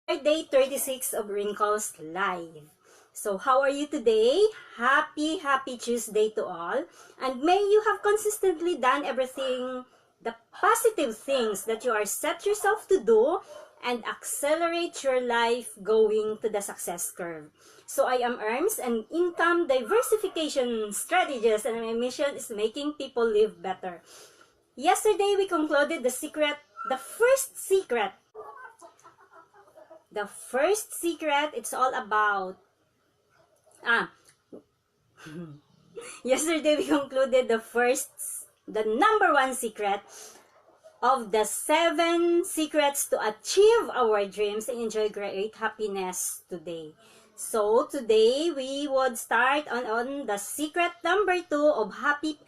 Day 36 of Wrinkles Live. So, how are you today? Happy Tuesday to all. And may you have consistently done everything, the positive things that you are set yourself to do and accelerate your life going to the success curve. So, I am Erms, an income diversification strategist, and my mission is making people live better. Yesterday, we concluded the first secret. The first secret, it's all about, ah, yesterday we concluded the number one secret of the 7 secrets to achieve our dreams and enjoy great happiness today. So, today we would start on the secret number 2 of happy,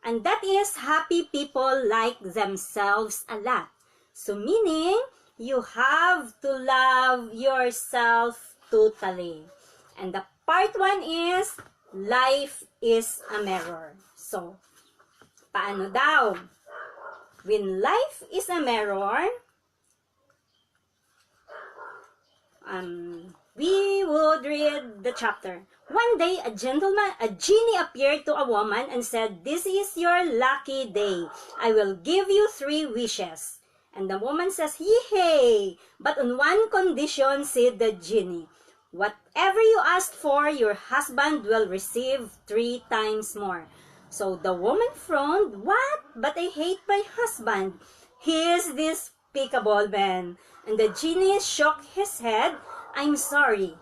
and that is happy people like themselves a lot. So, meaning, you have to love yourself totally. And the part 1 is, life is a mirror. So, paano daw? When life is a mirror, we would read the chapter. One day, a genie appeared to a woman and said, "This is your lucky day. I will give you 3 wishes." And the woman says, "Yay! But on one condition," said the genie. "Whatever you ask for, your husband will receive 3 times more." So the woman frowned. "What? But I hate my husband. He is despicable man." And the genie shook his head. "I'm sorry.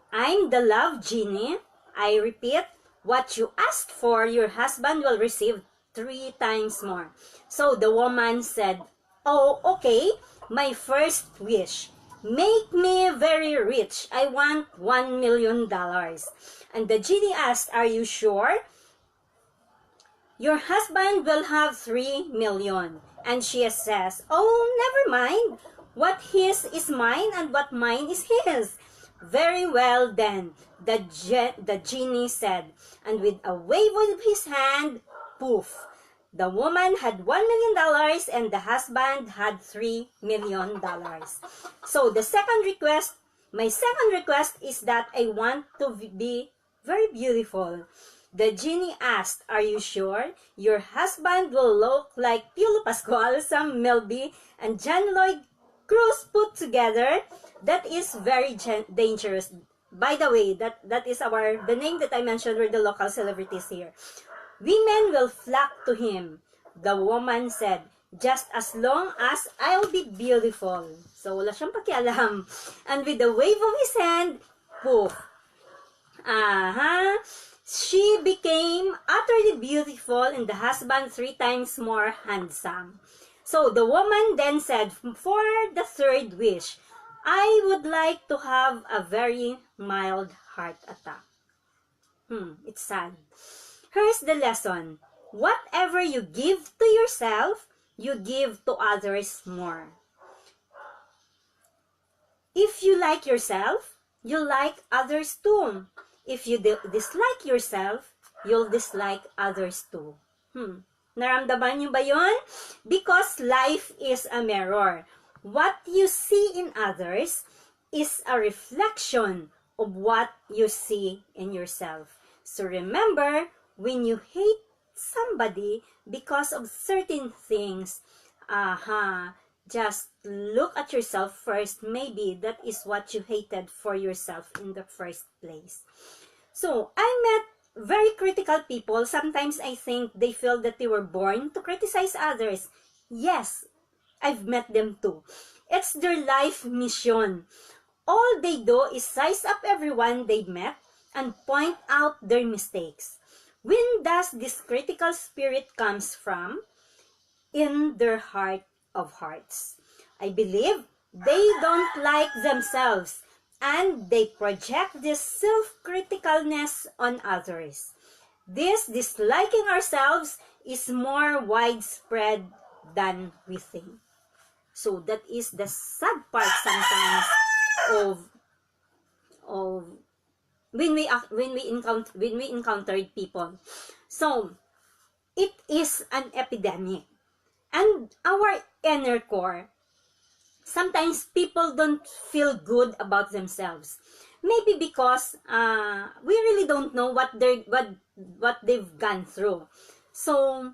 I'm the love genie. I repeat, what you asked for, your husband will receive 3 times more." So the woman said, "Oh, okay. My first wish. Make me very rich. I want $1 million. And the genie asked, "Are you sure? Your husband will have 3 million. And she says, "Oh, never mind. What his is mine and what mine is his." "Very well then," the genie said. And with a wave of his hand, poof, the woman had $1 million and the husband had $3 million. So my second request is that I want to be very beautiful. The genie asked, "Are you sure? Your husband will look like Piolo Pascual, Sam Melby, and John Lloyd Cruz put together." That is very dangerous. By the way, that is the name that I mentioned were the local celebrities here. "Women will flock to him," the woman said, "just as long as I'll be beautiful." So, wala siyang pakialam. And with a wave of his hand, poof. She became utterly beautiful and the husband 3 times more handsome. So, the woman then said, "For the third wish, I would like to have a very mild heart attack." It's sad. Here's the lesson. Whatever you give to yourself, you give to others more. If you like yourself, you like others too. If you dislike yourself, you'll dislike others too. Naramdaman nyo ba yun? Because life is a mirror. What you see in others is a reflection of what you see in yourself. So remember, when you hate somebody because of certain things, just look at yourself first. Maybe that is what you hated for yourself in the first place. So, I met very critical people. Sometimes I think they feel that they were born to criticize others. Yes, I've met them too. It's their life mission. All they do is size up everyone they met and point out their mistakes. When does this critical spirit comes from? In their heart of hearts. I believe they don't like themselves and they project this self-criticalness on others. This disliking ourselves is more widespread than we think. So that is the sad part sometimes of when we encountered people. So it is an epidemic. And our inner core sometimes people don't feel good about themselves. Maybe because we really don't know what they've gone through. So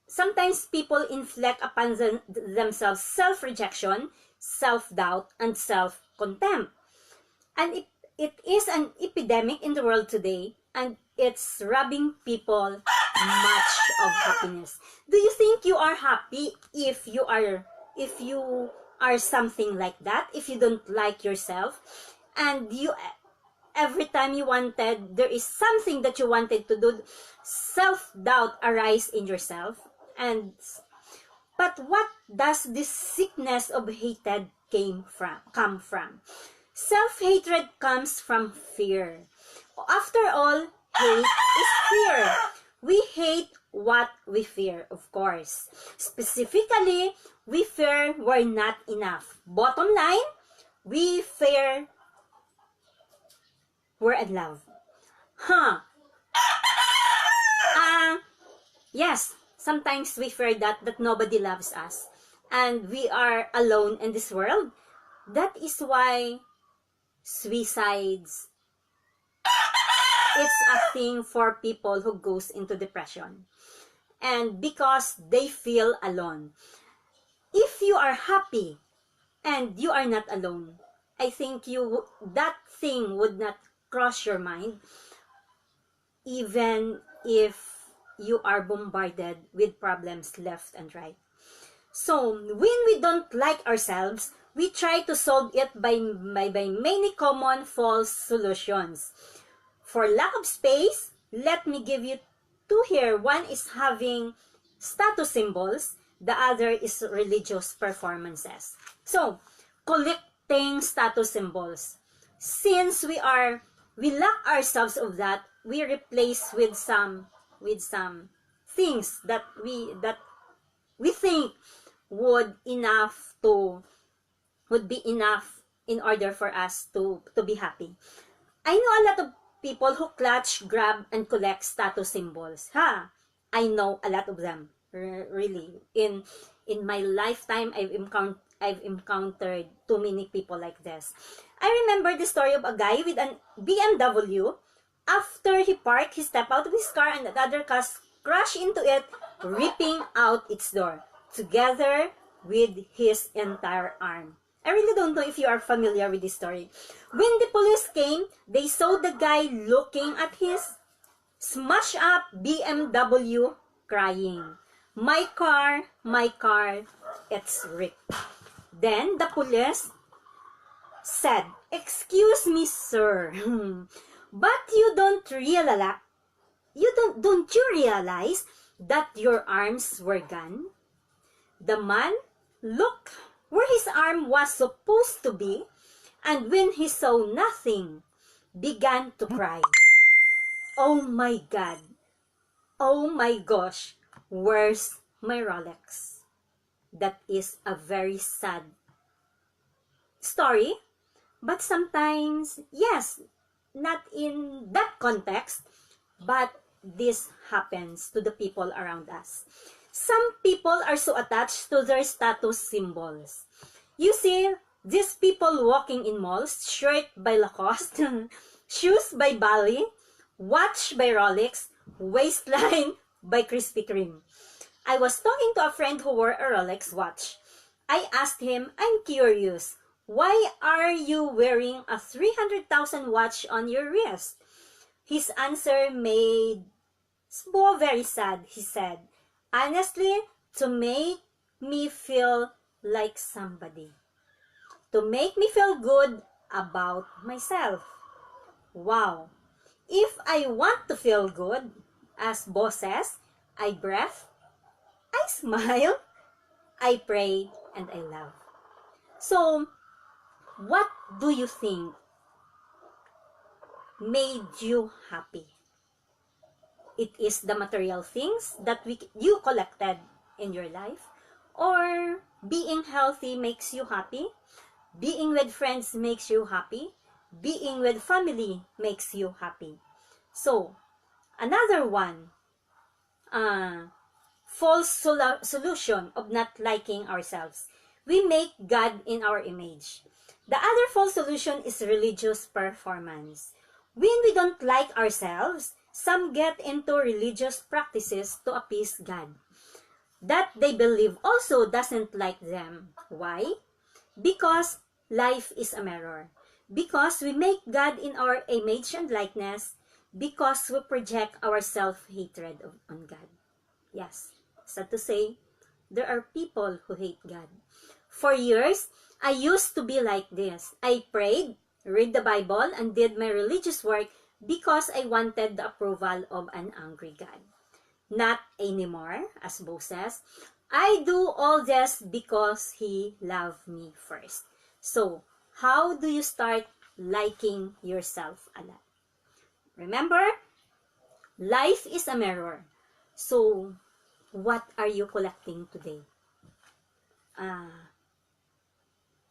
sometimes people inflict upon themselves self-rejection, self-doubt, and self-contempt. And it is an epidemic in the world today, and it's robbing people much of happiness. Do you think you are happy if you are something like that? If you don't like yourself, and every time there is something that you wanted to do, self-doubt arise in yourself. But what does this sickness of hatred come from? Self-hatred comes from fear. After all, hate is fear. We hate what we fear, of course. Specifically, we fear we're not enough. Bottom line, we fear we're in love. Huh. Yes, sometimes we fear that nobody loves us. And we are alone in this world. That is why suicides, it's a thing for people who goes into depression. And because they feel alone. If you are happy and you are not alone, I think that thing would not cross your mind, even if you are bombarded with problems left and right. So, when we don't like ourselves, we try to solve it by many common false solutions. For lack of space, let me give you two here. One is having status symbols, the other is religious performances. So, collecting status symbols. Since we lack ourselves of that, we replace with some things that we think would be enough in order for us to be happy. I know a lot of people who clutch, grab, and collect status symbols. I know a lot of them. Really. In my lifetime, I've encountered too many people like this. I remember the story of a guy with an BMW. After he parked, he stepped out of his car and another car crashed into it, ripping out its door, together with his entire arm. I really don't know if you are familiar with this story. When the police came, they saw the guy looking at his smashed up BMW, crying, my car, it's ripped." Then the police said, "Excuse me, sir, but don't you realize that your arms were gone?" The man looked where his arm was supposed to be, and when he saw nothing, began to cry. "Oh my God! Oh my gosh! Where's my Rolex?" That is a very sad story, but sometimes, yes, not in that context, but this happens to the people around us. Some people are so attached to their status symbols. You see, these people walking in malls, shirt by Lacoste, shoes by Bali, watch by Rolex, waistline by Krispy Kreme. I was talking to a friend who wore a Rolex watch. I asked him, "I'm curious, why are you wearing a 300,000 watch on your wrist?" His answer made Sbo very sad. He said, "Honestly, to make me feel like somebody. To make me feel good about myself." Wow. If I want to feel good, as Bo says, I breathe, I smile, I pray, and I love. So, what do you think made you happy? It is the material things that you collected in your life, or being healthy makes you happy, being with friends makes you happy, being with family makes you happy. So, another one, false solution of not liking ourselves. we make God in our image. The other false solution is religious performance. When we don't like ourselves, some get into religious practices to appease God that they believe also doesn't like them. Why? Because life is a mirror. Because we make God in our image and likeness. Because we project our self-hatred on God. Yes, sad to say, there are people who hate God. For years, I used to be like this. I prayed, read the Bible, and did my religious work because I wanted the approval of an angry God. Not anymore, as Bo says. I do all this because He loved me first. So, how do you start liking yourself a lot? Remember, life is a mirror. So, what are you collecting today?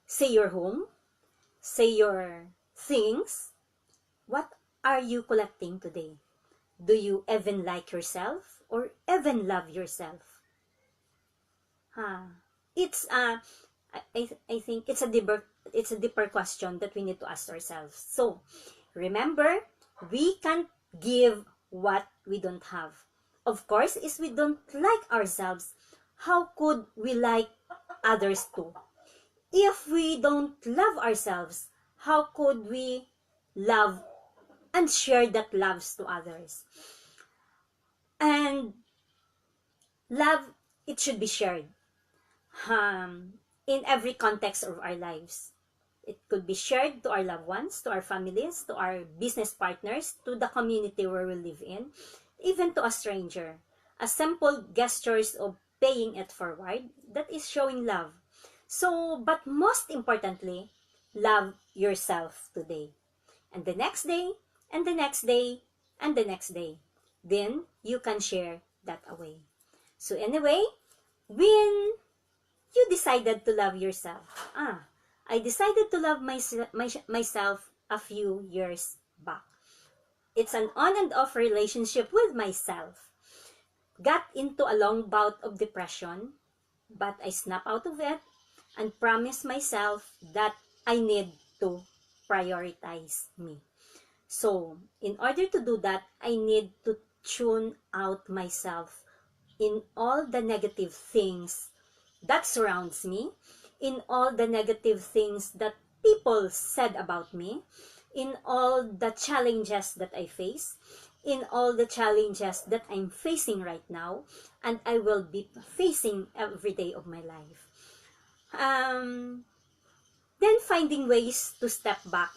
Say your home, say your things. What are you collecting today? Do you even like yourself or even love yourself? It's I think it's a deeper question that we need to ask ourselves. So, remember, we can't give what we don't have. Of course, if we don't like ourselves, how could we like others too? If we don't love ourselves, how could we love and share that loves to others? And love, it should be shared in every context of our lives. It could be shared to our loved ones, to our families, to our business partners, to the community where we live in, even to a stranger. A simple gestures of paying it forward, that is showing love. So, but most importantly, love yourself today. And the next day, and the next day, and the next day. Then, you can share that away. So anyway, when you decided to love yourself, I decided to love myself a few years back. It's an on and off relationship with myself. Got into a long bout of depression, but I snapped out of it and promised myself that I need to prioritize me. So, in order to do that, I need to tune out myself in all the negative things that surrounds me, in all the negative things that people said about me, in all the challenges that I face, in all the challenges that I'm facing right now, and I will be facing every day of my life. Then finding ways to step back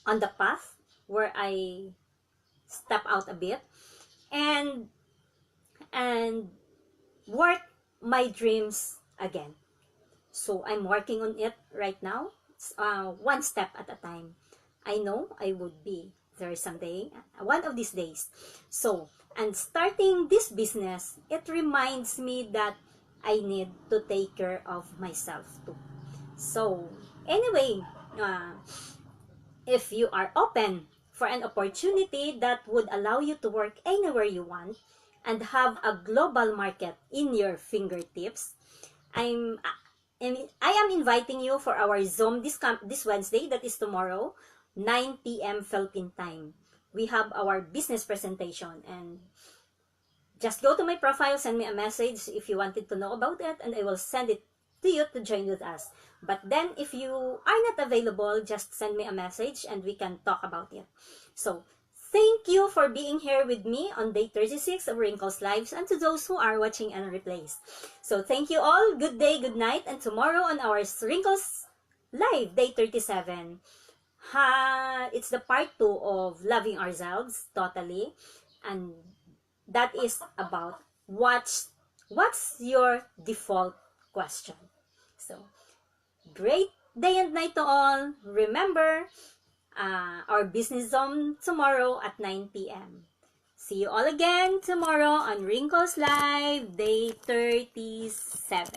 on the path where I step out a bit and work my dreams again. So I'm working on it right now, one step at a time. I know I would be there someday, one of these days. So, and starting this business, it reminds me that I need to take care of myself too. So, anyway, if you are open for an opportunity that would allow you to work anywhere you want and have a global market in your fingertips, I am inviting you for our Zoom this Wednesday, that is tomorrow, 9 p.m. Philippine time. We have our business presentation, and just go to my profile, send me a message if you wanted to know about it, and I will send it to you to join with us. But then, if you are not available, just send me a message and we can talk about it. So, thank you for being here with me on day 36 of Wrinkles Lives, and to those who are watching and replays. So, thank you all. Good day, good night, and tomorrow on our Wrinkles Live, day 37. It's the part 2 of loving ourselves totally, and that is about what's your default question. So, great day and night to all. Remember, our business Zoom tomorrow at 9 p.m. See you all again tomorrow on Wrinkles Live, day 37.